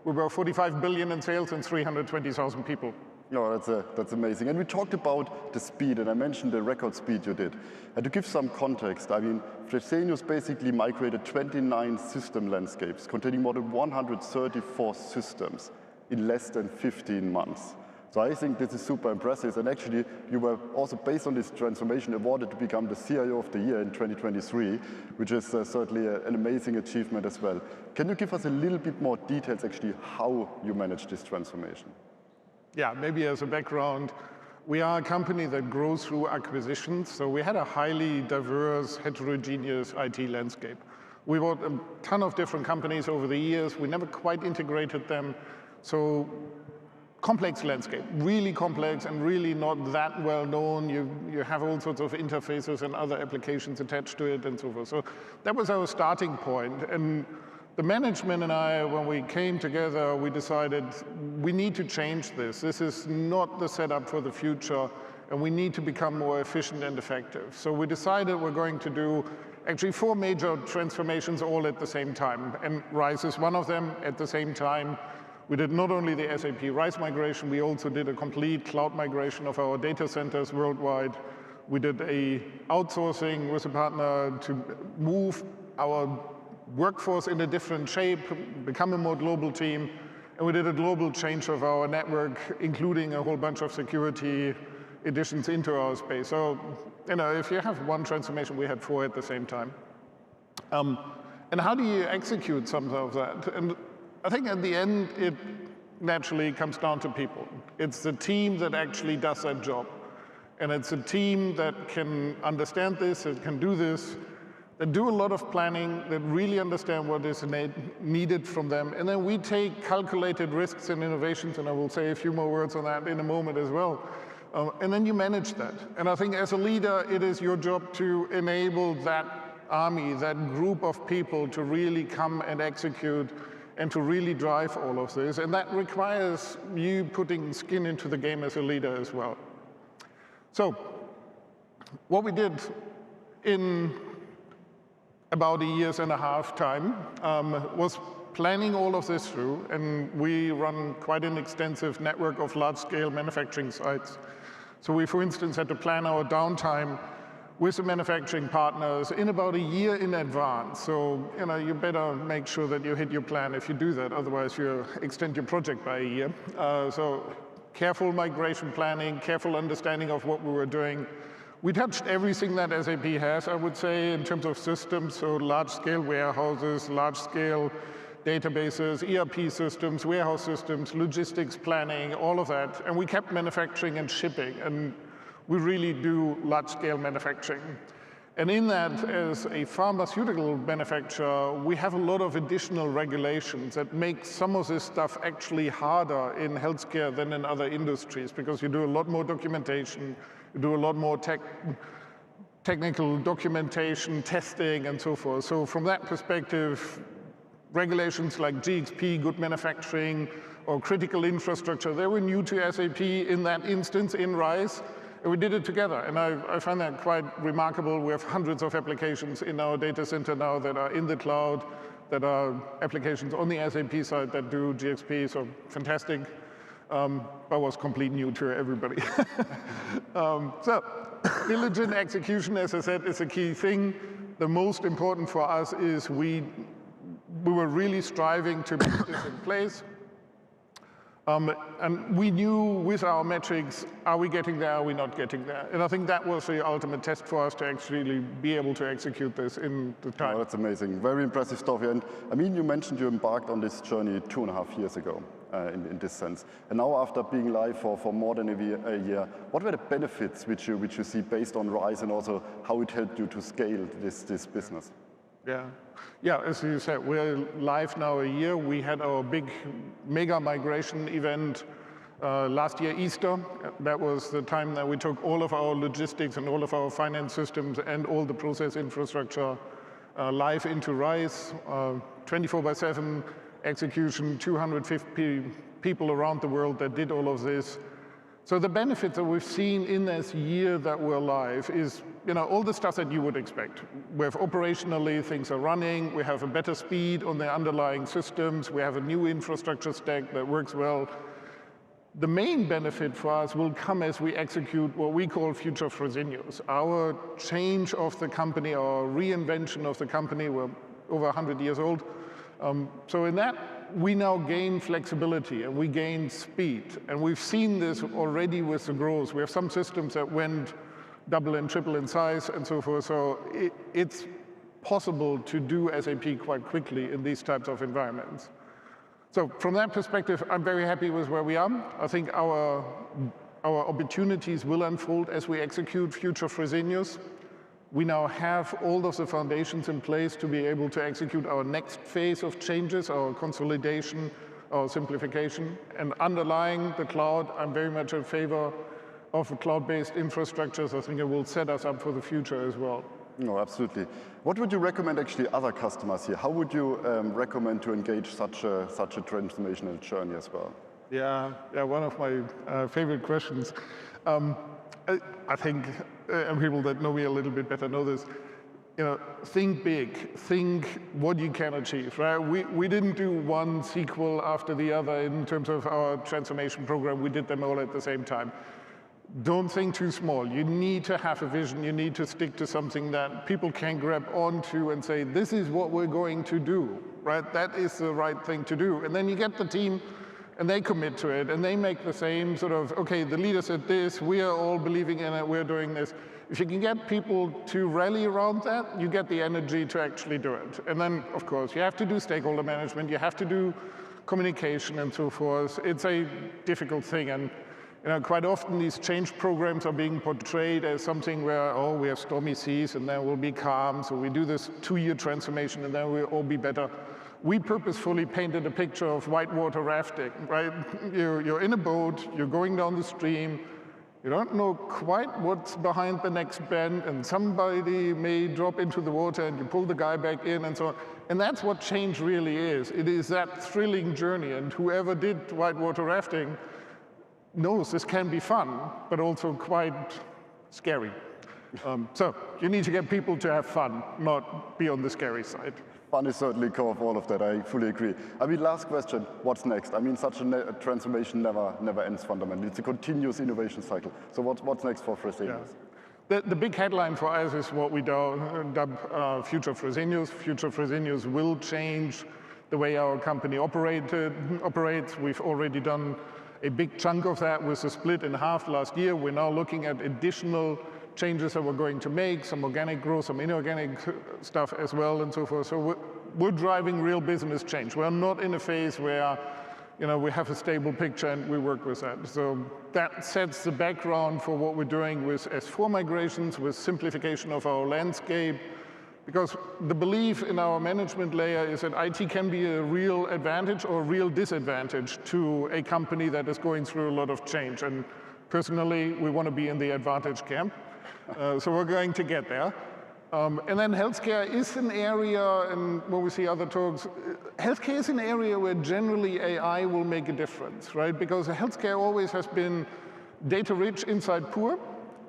we were 45 billion in sales and 320,000 people. No, that's amazing. And we talked about the speed, and I mentioned the record speed you did. And to give some context, I mean, Fresenius basically migrated 29 system landscapes containing more than 134 systems in less than 15 months. So I think this is super impressive, and actually you were also, based on this transformation, awarded to become the CIO of the Year in 2023, which is certainly an amazing achievement as well. Can you give us a little bit more details actually how you managed this transformation? Yeah, maybe as a background, we are a company that grows through acquisitions, so we had a highly diverse, heterogeneous IT landscape. We bought a ton of different companies over the years. We never quite integrated them, so complex landscape, really complex and really not that well known. You have all sorts of interfaces and other applications attached to it and so forth. So that was our starting point. And the management and I, when we came together, we decided we need to change this. This is not the setup for the future, and we need to become more efficient and effective. So we decided we're going to do actually 4 major transformations all at the same time, and RISE is one of them at the same time. We did not only the SAP RISE migration, we also did a complete cloud migration of our data centers worldwide. We did a outsourcing with a partner to move our workforce in a different shape, become a more global team, and we did a global change of our network, including a whole bunch of security additions into our space. So, if you have one transformation, we had 4 at the same time. And how do you execute some of that? And I think at the end, it naturally comes down to people. It's the team that actually does that job. And it's a team that can understand this, that can do this, that do a lot of planning, that really understand what is needed from them. And then we take calculated risks and innovations, and I will say a few more words on that in a moment as well. And then you manage that. And I think as a leader, it is your job to enable that army, that group of people to really come and execute and to really drive all of this. And that requires you putting skin into the game as a leader as well. So what we did in about 1.5 years time was planning all of this through, and we run quite an extensive network of large-scale manufacturing sites. So we, for instance, had to plan our downtime with the manufacturing partners in about 1 year in advance. So you better make sure that you hit your plan if you do that, otherwise you extend your project by 1 year. So careful migration planning, careful understanding of what we were doing. We touched everything that SAP has, I would say, in terms of systems, so large-scale warehouses, large-scale databases, ERP systems, warehouse systems, logistics planning, all of that. And we kept manufacturing and shipping, and we really do large-scale manufacturing. And in that, as a pharmaceutical manufacturer, we have a lot of additional regulations that make some of this stuff actually harder in healthcare than in other industries, because you do a lot more documentation, you do a lot more technical documentation, testing, and so forth. So from that perspective, regulations like GXP, good manufacturing, or critical infrastructure, they were new to SAP in that instance, in RISE, and we did it together. And I find that quite remarkable. We have hundreds of applications in our data center now that are in the cloud, that are applications on the SAP side that do GXP, so fantastic. But was complete new to everybody. So diligent execution, as I said, is a key thing. The most important for us is we were really striving to put this in place. And we knew with our metrics, are we getting there, are we not getting there? And I think that was the ultimate test for us to actually be able to execute this in the time. Oh, that's amazing. Very impressive stuff. And I mean, you mentioned you embarked on this journey 2.5 years ago in this sense. And now after being live for more than a year, what were the benefits which you see based on RISE, and also how it helped you to scale this business? Yeah, as you said, we're live now 1 year. We had our big mega migration event last year, Easter. That was the time that we took all of our logistics and all of our finance systems and all the process infrastructure live into RISE, 24/7 execution, 250 people around the world that did all of this. So the benefits that we've seen in this year that we're live is, all the stuff that you would expect. We have operationally, things are running, we have a better speed on the underlying systems, we have a new infrastructure stack that works well. The main benefit for us will come as we execute what we call Future Fresenius, our change of the company, our reinvention of the company. We're over 100 years old. So in that, we now gain flexibility and we gain speed. And we've seen this already with the growth. We have some systems that went double and triple in size and so forth. So it's possible to do SAP quite quickly in these types of environments. So from that perspective, I'm very happy with where we are. I think our opportunities will unfold as we execute Future Fresenius. We now have all of the foundations in place to be able to execute our next phase of changes, our consolidation, our simplification. And underlying the cloud, I'm very much in favor of cloud-based infrastructures. I think it will set us up for the future as well. No, absolutely. What would you recommend actually other customers here? How would you recommend to engage such a transformational journey as well? Yeah, one of my favorite questions. I think, and people that know me a little bit better know this, think big, think what you can achieve, right? We didn't do one sequel after the other in terms of our transformation program. We did them all at the same time. Don't think too small. You need to have a vision. You need to stick to something that people can grab onto and say, this is what we're going to do, right? That is the right thing to do. And then you get the team and they commit to it and they make the same sort of, okay, the leader said this, we are all believing in it, we're doing this. If you can get people to rally around that, you get the energy to actually do it. And then, of course, you have to do stakeholder management, you have to do communication and so forth. It's a difficult thing. And quite often these change programs are being portrayed as something where, oh, we have stormy seas and then we'll be calm. So we do this 2-year transformation and then we'll all be better. We purposefully painted a picture of whitewater rafting, right? You're in a boat, you're going down the stream, you don't know quite what's behind the next bend, and somebody may drop into the water and you pull the guy back in and so on. And that's what change really is. It is that thrilling journey, and whoever did whitewater rafting knows this can be fun, but also quite scary. So you need to get people to have fun, not be on the scary side. Fun is certainly core of all of that, I fully agree. I mean, last question, what's next? I mean, such a transformation never ends fundamentally. It's a continuous innovation cycle. So what's next for Fresenius? Yeah. The big headline for us is what we dub Future Fresenius. Future Fresenius will change the way our company operates. We've already done a big chunk of that with a split in half last year. We're now looking at additional changes that we're going to make, some organic growth, some inorganic stuff as well, and so forth. So we're driving real business change. We're not in a phase where we have a stable picture and we work with that. So that sets the background for what we're doing with S4 migrations, with simplification of our landscape, because the belief in our management layer is that IT can be a real advantage or a real disadvantage to a company that is going through a lot of change. And personally, we want to be in the advantage camp. So we're going to get there. And then healthcare is an area, and when we see other talks, healthcare is an area where generally AI will make a difference, right? Because healthcare always has been data rich, inside poor,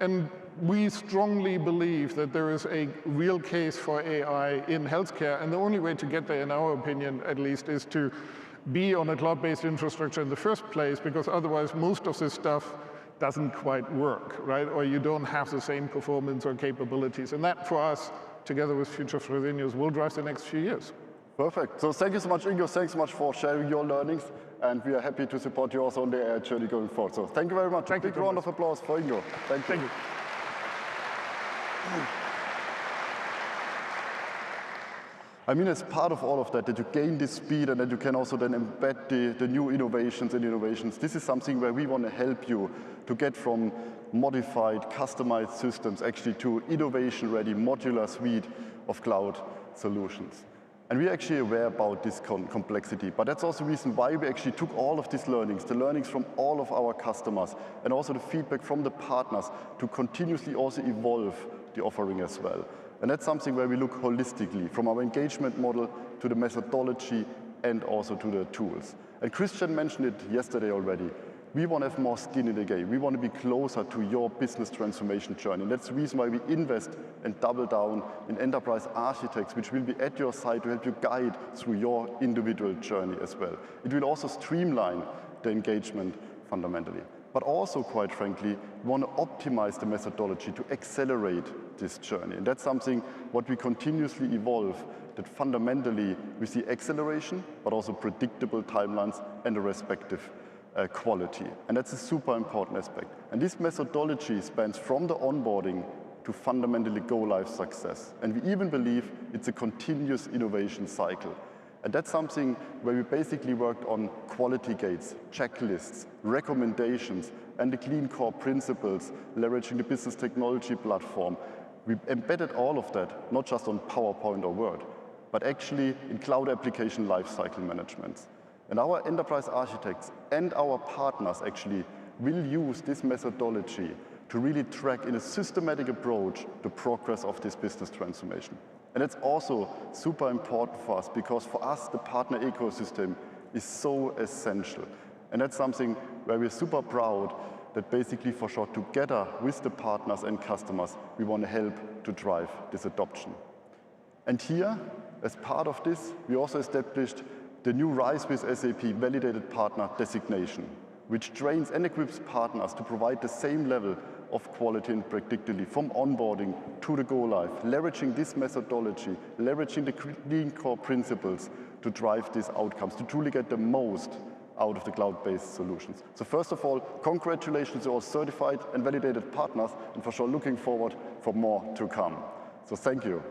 and we strongly believe that there is a real case for AI in healthcare, and the only way to get there, in our opinion at least, is to be on a cloud-based infrastructure in the first place, because otherwise most of this stuff doesn't quite work, right? Or you don't have the same performance or capabilities. And that, for us, together with Future Fresenius, will drive the next few years. Perfect. So thank you so much, Ingo. Thanks so much for sharing your learnings. And we are happy to support you also on the AI journey going forward. So thank you very much. Thank you. A big round of applause for Ingo. Thank you. Thank you. I mean, as part of all of that, that you gain this speed and that you can also then embed the new innovations and innovations. This is something where we want to help you to get from modified, customized systems actually to innovation-ready, modular suite of cloud solutions. And we're actually aware about this complexity, but that's also the reason why we actually took all of these learnings, the learnings from all of our customers, and also the feedback from the partners to continuously also evolve the offering as well. And that's something where we look holistically, from our engagement model to the methodology and also to the tools. And Christian mentioned it yesterday already. We want to have more skin in the game. We want to be closer to your business transformation journey. And that's the reason why we invest and double down in enterprise architects, which will be at your side to help you guide through your individual journey as well. It will also streamline the engagement fundamentally. But also, quite frankly, we want to optimize the methodology to accelerate this journey. And that's something what we continuously evolve, that fundamentally we see acceleration, but also predictable timelines and a respective quality. And that's a super important aspect. And this methodology spans from the onboarding to fundamentally go live success. And we even believe it's a continuous innovation cycle. And that's something where we basically worked on quality gates, checklists, recommendations, and the clean core principles, leveraging the business technology platform. We embedded all of that, not just on PowerPoint or Word, but actually in cloud application lifecycle management. And our enterprise architects and our partners actually will use this methodology to really track in a systematic approach the progress of this business transformation. And it's also super important for us because for us, the partner ecosystem is so essential. And that's something where we're super proud that basically for sure together with the partners and customers, we want to help to drive this adoption. And here, as part of this, we also established the new RISE with SAP Validated Partner designation, which trains and equips partners to provide the same level of quality and predictability from onboarding to the go live, leveraging this methodology, leveraging the clean core principles to drive these outcomes, to truly get the most out of the cloud-based solutions. So first of all, congratulations to all certified and validated partners, and for sure looking forward for more to come. So thank you.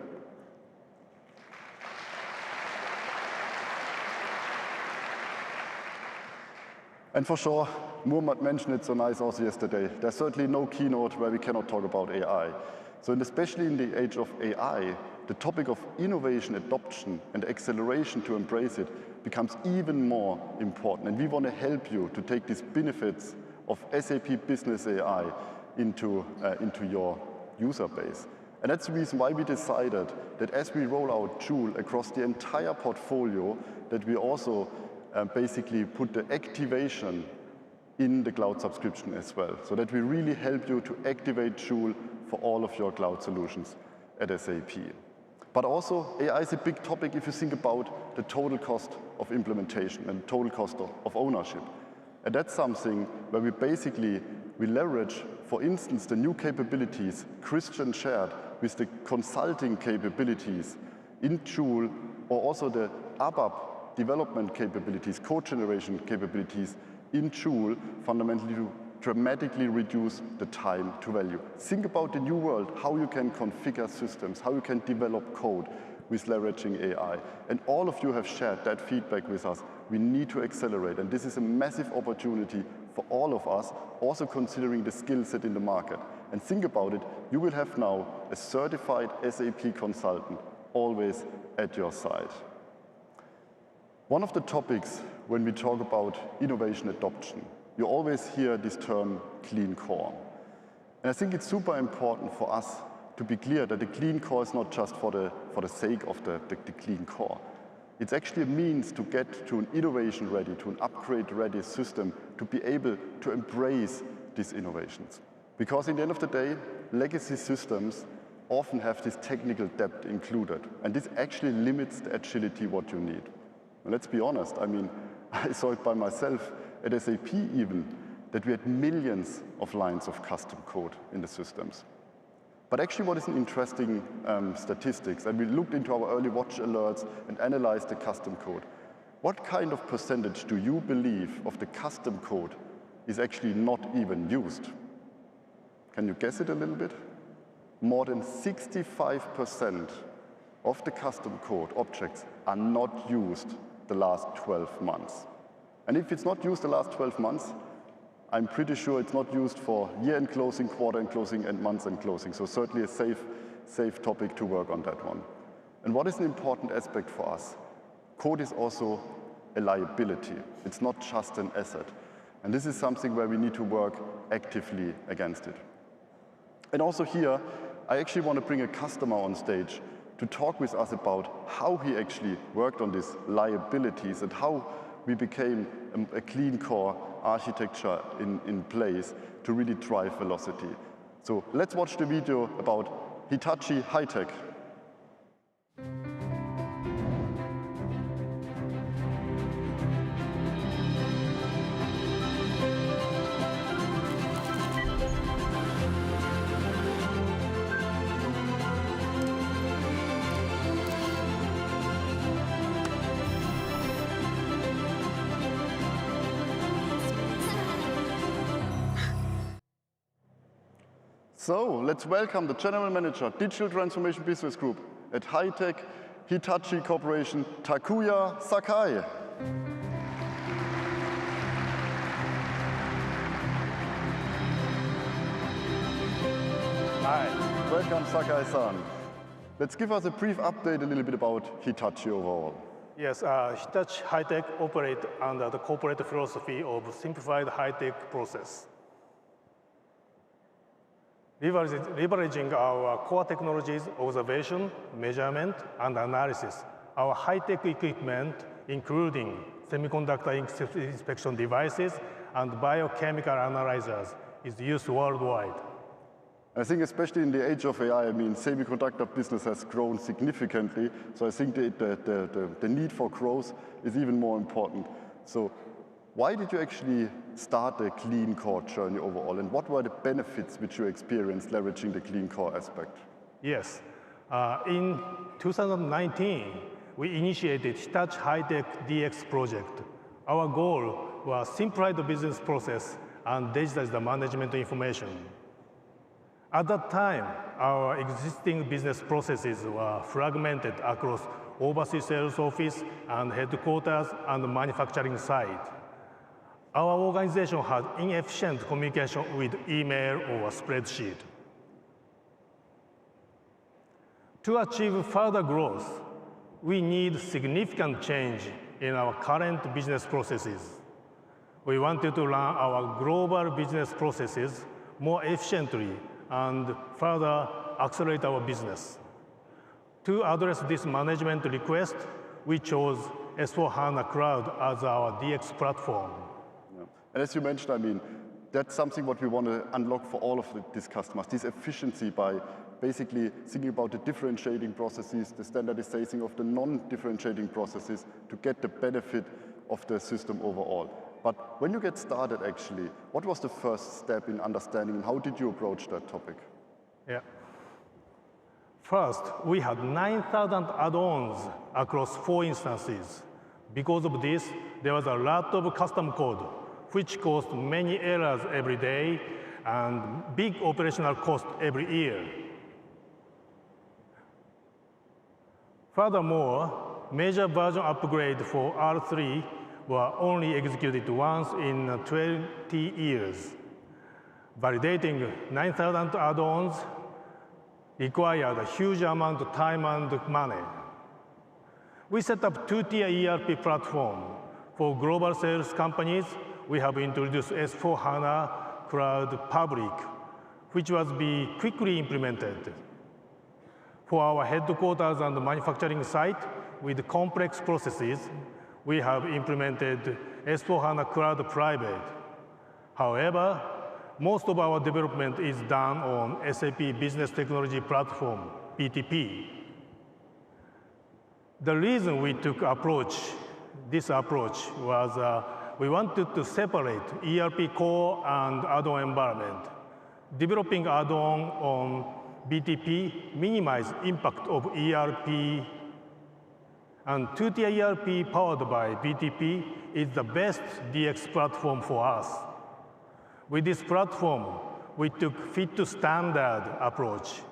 And for sure, Muhammad mentioned it so nice also yesterday, there's certainly no keynote where we cannot talk about AI. So especially in the age of AI, the topic of innovation, adoption, and acceleration to embrace it becomes even more important. And we want to help you to take these benefits of SAP Business AI into your user base. And that's the reason why we decided that as we roll out Joule across the entire portfolio, that we also basically put the activation in the cloud subscription as well, so that we really help you to activate Joule for all of your cloud solutions at SAP. But also, AI is a big topic if you think about the total cost of implementation and total cost of ownership. And that's something where we leverage, for instance, the new capabilities Christian shared with the consulting capabilities in Joule, or also the ABAP development capabilities, code generation capabilities in Joule, fundamentally to dramatically reduce the time to value. Think about the new world, how you can configure systems, how you can develop code with leveraging AI. And all of you have shared that feedback with us. We need to accelerate, and this is a massive opportunity for all of us, also considering the skill set in the market. And think about it, you will have now a certified SAP consultant always at your side. One of the topics when we talk about innovation adoption, you always hear this term clean core. And I think it's super important for us to be clear that the clean core is not just for the sake of the clean core. It's actually a means to get to an innovation ready, to an upgrade ready system to be able to embrace these innovations. Because in the end of the day, legacy systems often have this technical debt included, and this actually limits the agility what you need. And let's be honest, I mean, I saw it by myself at SAP even, that we had millions of lines of custom code in the systems. But actually what is an interesting statistics, and we looked into our early watch alerts and analyzed the custom code. What kind of percentage do you believe of the custom code is actually not even used? Can you guess it a little bit? More than 65% of the custom code objects are not used the last 12 months. And if it's not used the last 12 months, I'm pretty sure it's not used for year-end closing, quarter-end closing, and month-end closing. So certainly a safe topic to work on that one. And what is an important aspect for us? Code is also a liability. It's not just an asset. And this is something where we need to work actively against it. And also here, I actually want to bring a customer on stage to talk with us about how he actually worked on these liabilities and how we became a clean core architecture in place to really drive velocity. So let's watch the video about Hitachi High-Tech. So let's welcome the General Manager, Digital Transformation Business Group at High-Tech Hitachi Corporation, Takuya Sakai. Hi. Welcome, Sakai-san. Let's give us a brief update a little bit about Hitachi overall. Yes, Hitachi High-Tech operate under the corporate philosophy of simplified high-tech process. leveraging our core technologies, observation, measurement, and analysis. Our high-tech equipment, including semiconductor inspection devices and biochemical analyzers, is used worldwide. I think especially in the age of AI, I mean, semiconductor business has grown significantly, so I think the need for growth is even more important. So why did you actually start the Clean Core journey overall, and what were the benefits which you experienced leveraging the Clean Core aspect? Yes. In 2019, we initiated Hitachi High-Tech DX project. Our goal was simplify the business process and digitize the management information. At that time, our existing business processes were fragmented across overseas sales office and headquarters and manufacturing site. Our organization had inefficient communication with email or spreadsheet. To achieve further growth, we need significant change in our current business processes. We wanted to run our global business processes more efficiently and further accelerate our business. To address this management request, we chose S/4HANA Cloud as our DX platform. Yeah. And as you mentioned, I mean, that's something what we want to unlock for all of these customers, this efficiency by basically thinking about the differentiating processes, the standardization of the non-differentiating processes to get the benefit of the system overall. But when you get started, actually, what was the first step in understanding, and how did you approach that topic? Yeah. First, we had 9,000 add-ons across 4 instances. Because of this, there was a lot of custom code, which caused many errors every day and big operational cost every year. Furthermore, major version upgrade for R3 were only executed once in 20 years. Validating 9,000 add-ons required a huge amount of time and money. We set up 2-tier ERP platform. For global sales companies, we have introduced S/4HANA Cloud Public, which was be quickly implemented. For our headquarters and manufacturing site with complex processes, we have implemented S/4HANA Cloud Private. However, most of our development is done on SAP Business Technology Platform, BTP. The reason we took this approach was we wanted to separate ERP core and add-on environment. Developing add-on on BTP minimize impact of ERP, and 2-tier ERP powered by BTP is the best DX platform for us. With this platform, we took fit-to-standard approach.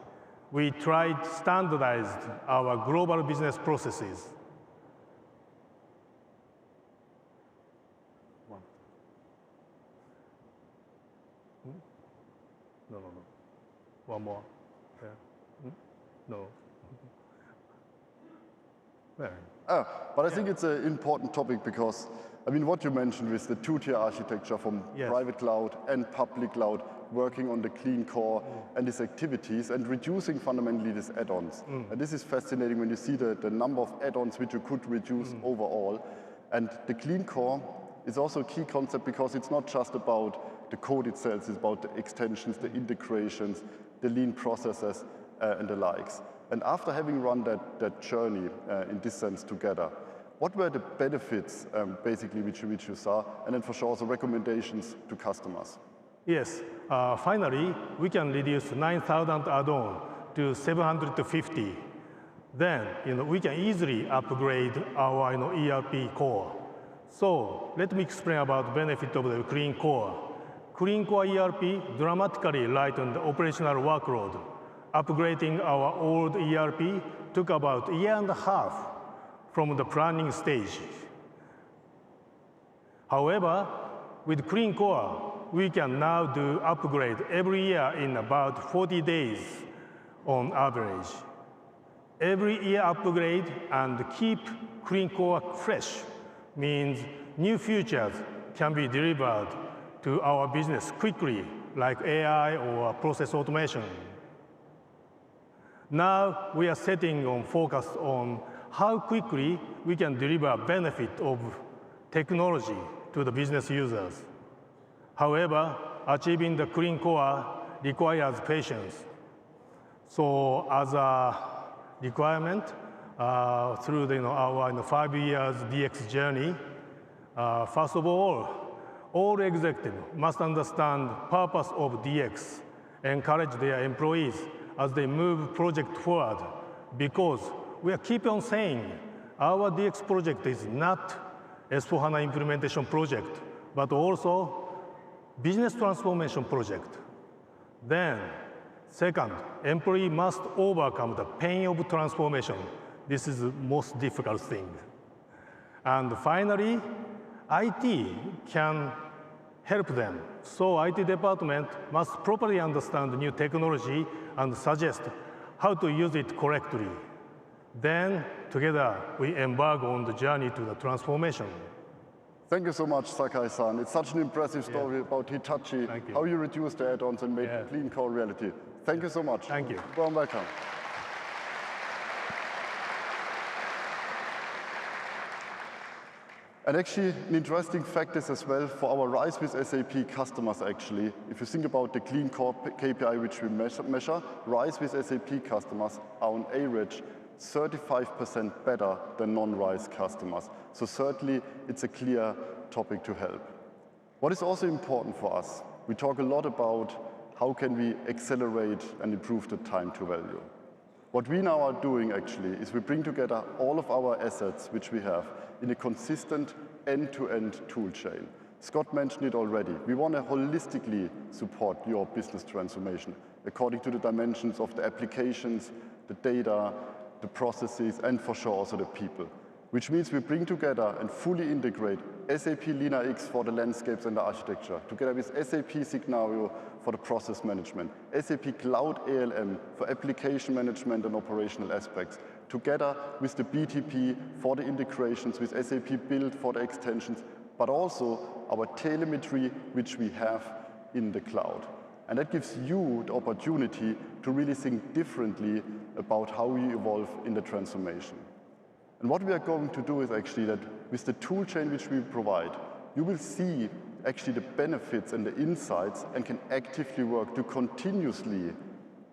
We tried standardized our global business processes. No. One more. Yeah. No. But I think it's an important topic because, I mean, what you mentioned with the 2-tier architecture from private cloud and public cloud, working on the Clean Core and these activities and reducing fundamentally these add-ons. And this is fascinating when you see the number of add-ons which you could reduce overall. And the Clean Core is also a key concept because it's not just about the code itself, it's about the extensions, the integrations, the lean processes, and the likes. And after having run that journey in this sense together, what were the benefits basically which you saw, and then for sure also recommendations to customers? Yes, finally we can reduce 9,000 add-on to 750. Then we can easily upgrade our ERP core. So let me explain about benefit of the Clean Core. Clean Core ERP dramatically lightened the operational workload. Upgrading our old ERP took about a year and a half from the planning stage. However, with Clean Core, we can now do upgrade every year in about 40 days on average. Every year upgrade and keep Clean Core fresh means new features can be delivered to our business quickly like AI or process automation. Now we are setting on focus on how quickly we can deliver benefit of technology to the business users. However, achieving the clean core requires patience. So as a requirement, through our 5 years DX journey, first of all executives must understand the purpose of DX, encourage their employees as they move project forward, because we are keep on saying our DX project is not S/4HANA implementation project, but also business transformation project. Then, second, employee must overcome the pain of transformation. This is the most difficult thing. And finally, IT can help them. So IT department must properly understand the new technology and suggest how to use it correctly. Then, together, we embark on the journey to the transformation. Thank you so much, Sakai-san. It's such an impressive story about Hitachi, how you reduced the add-ons and made clean core reality. Thank you so much. Thank you. Warm welcome. And actually, an interesting fact is as well for our RISE with SAP customers actually, if you think about the clean core KPI which we measure, RISE with SAP customers are on average 35% better than non-RISE customers. So certainly, it's a clear topic to help. What is also important for us, we talk a lot about how can we accelerate and improve the time to value. What we now are doing actually is we bring together all of our assets which we have in a consistent end-to-end tool chain. Scott mentioned it already. We want to holistically support your business transformation according to the dimensions of the applications, the data, the processes, and for sure also the people. Which means we bring together and fully integrate SAP LeanIX for the landscapes and the architecture, together with SAP Signavio for the process management, SAP Cloud ALM for application management and operational aspects, together with the BTP for the integrations, with SAP Build for the extensions, but also our telemetry which we have in the cloud. And that gives you the opportunity to really think differently about how we evolve in the transformation. And what we are going to do is actually that with the tool chain which we provide, you will see actually the benefits and the insights and can actively work to continuously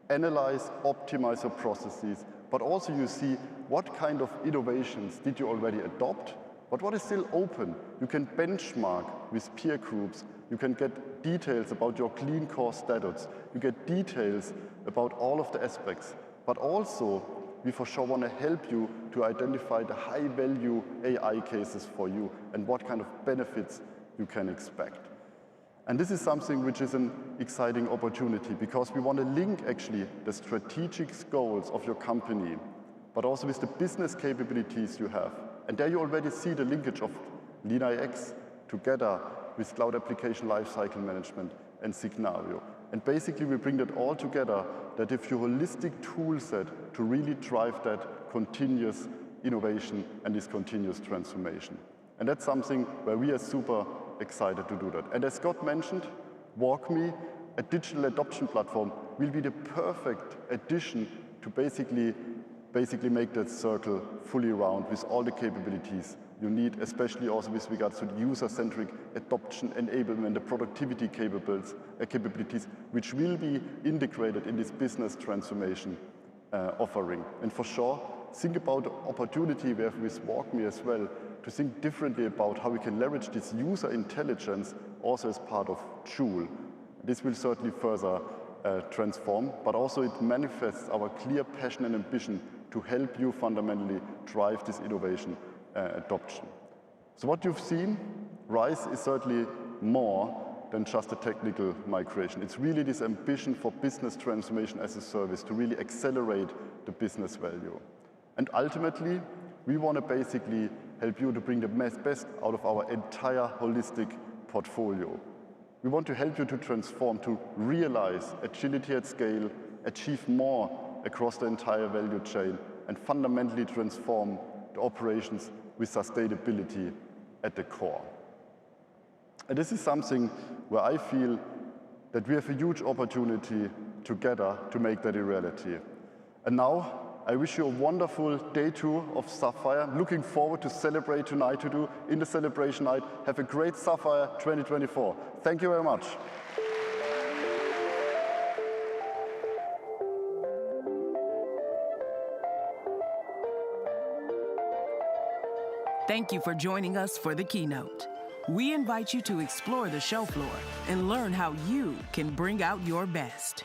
analyze, optimize your processes, but also you see what kind of innovations did you already adopt, but what is still open. You can benchmark with peer groups, you can get details about your clean core status, you get details about all of the aspects, but also we for sure want to help you to identify the high-value AI cases for you and what kind of benefits you can expect. And this is something which is an exciting opportunity because we want to link actually the strategic goals of your company, but also with the business capabilities you have. And there you already see the linkage of LeanIX together with Cloud Application Lifecycle Management and Signavio. And basically we bring that all together that if your holistic tool set to really drive that continuous innovation and this continuous transformation. And that's something where we are super excited to do that. And as Scott mentioned, WalkMe, a digital adoption platform, will be the perfect addition to basically make that circle fully round with all the capabilities you need, especially also with regards to the user-centric adoption enablement, the productivity capabilities, which will be integrated in this business transformation offering. And for sure, think about the opportunity we have with WalkMe as well, to think differently about how we can leverage this user intelligence also as part of Joule. This will certainly further transform, but also it manifests our clear passion and ambition to help you fundamentally drive this innovation adoption. So what you've seen, RISE is certainly more than just a technical migration. It's really this ambition for business transformation as a service to really accelerate the business value. And ultimately, we want to basically help you to bring the best out of our entire holistic portfolio. We want to help you to transform, to realize agility at scale, achieve more across the entire value chain, and fundamentally transform the operations with sustainability at the core. And this is something where I feel that we have a huge opportunity together to make that a reality. And now, I wish you a wonderful day 2 of Sapphire. Looking forward to celebrate tonight to do in the celebration night. Have a great Sapphire 2024. Thank you very much. Thank you for joining us for the keynote. We invite you to explore the show floor and learn how you can bring out your best.